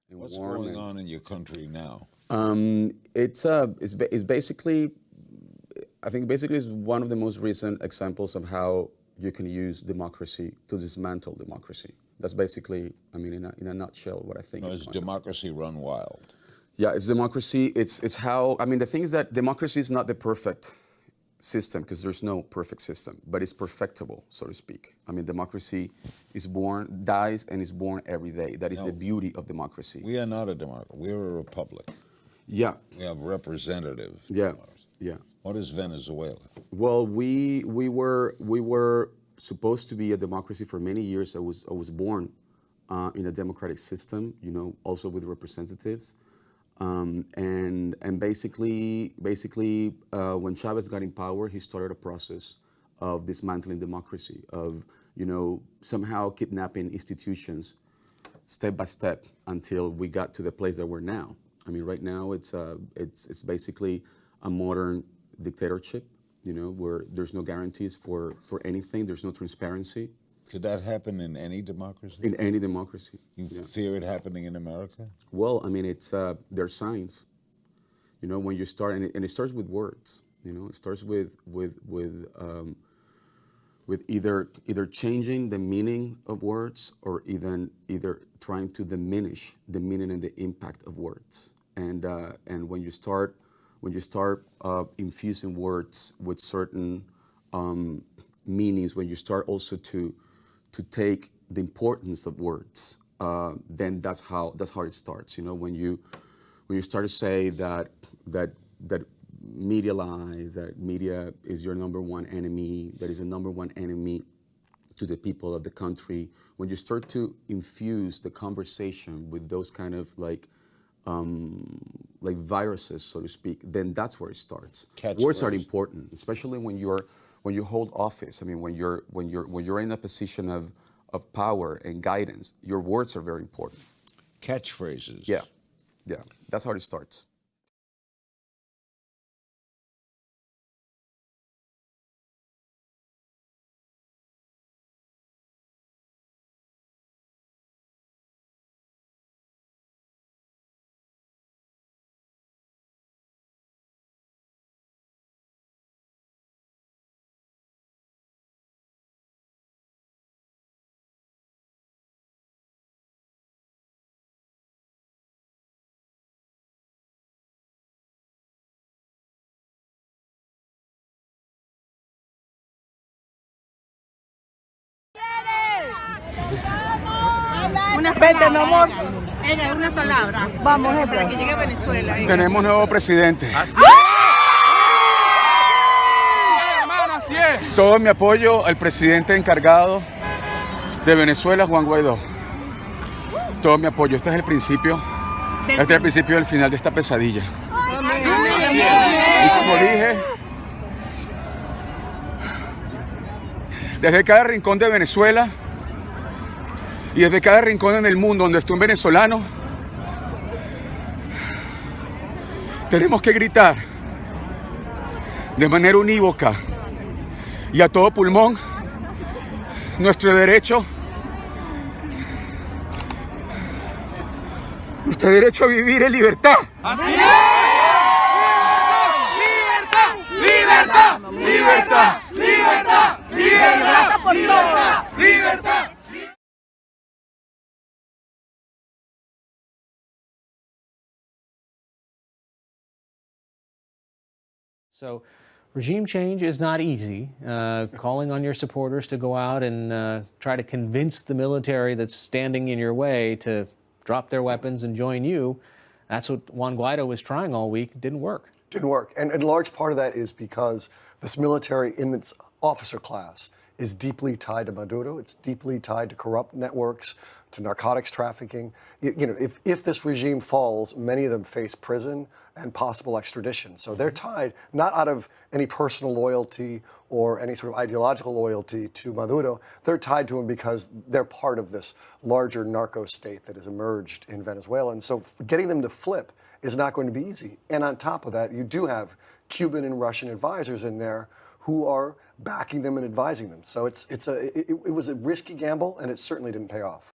and What's warm. going on in your country now? It's basically, I think basically it's one of the most recent examples of how you can use democracy to dismantle democracy. That's basically, I mean, in a nutshell, what I think is going on. Democracy run wild? Yeah, it's democracy. It's how, I mean, the thing is that democracy is not the perfect system, because there's no perfect system, but it's perfectible, so to speak. I mean, democracy is born, dies, and is born every day. That is the beauty of democracy. We are not a democracy. We're a republic. Yeah. We have representatives. Yeah. Yeah. What is Venezuela? Well, we were supposed to be a democracy for many years. I was born in a democratic system, you know, also with representatives. And basically, when Chavez got in power, he started a process of dismantling democracy, of, you know, somehow kidnapping institutions step by step until we got to the place that we're now. I mean, right now it's basically a modern dictatorship, you know, where there's no guarantees for anything. There's no transparency. Could that happen in any democracy? In any democracy. You fear it happening in America? Well, I mean, it's there's signs. You know, when you start, and it starts with words. You know, it starts with either changing the meaning of words, or either trying to diminish the meaning and the impact of words. And when you start infusing words with certain meanings, when you start also to take the importance of words, then that's how it starts. You know, when you start to say that media lies, that media is your number one enemy, that is the number one enemy to the people of the country, when you start to infuse the conversation with those kind of like viruses, so to speak, then that's where it starts. Words are important, especially when you hold office. I mean, when you're in a position of power and guidance, your words are very important. Catchphrases. Yeah, that's how it starts. Vete, mi amor. Ella, unas palabras. Vamos, para que llegue a Venezuela. Tenemos nuevo presidente. Así es, hermano, así es. Todo mi apoyo al presidente encargado de Venezuela, Juan Guaidó. Todo mi apoyo. Este es el principio. Este es el principio del final de esta pesadilla. Y como dije, desde cada rincón de Venezuela y desde cada rincón en el mundo donde esté un venezolano, tenemos que gritar de manera unívoca y a todo pulmón nuestro derecho a vivir en libertad. ¡Así es! ¡Libertad! ¡Libertad! ¡Libertad! ¡Libertad! ¡Libertad! ¡Libertad! ¡Libertad! So regime change is not easy. Calling on your supporters to go out and try to convince the military that's standing in your way to drop their weapons and join you, that's what Juan Guaido was trying all week. Didn't work. Didn't work. And a large part of that is because this military in its officer class is deeply tied to Maduro. It's deeply tied to corrupt networks, to narcotics trafficking. You know, if this regime falls, many of them face prison and possible extradition. So they're tied not out of any personal loyalty or any sort of ideological loyalty to Maduro. They're tied to him because they're part of this larger narco state that has emerged in Venezuela. And so getting them to flip is not going to be easy. And on top of that, you do have Cuban and Russian advisors in there who are backing them and advising them. So it was a risky gamble, and it certainly didn't pay off.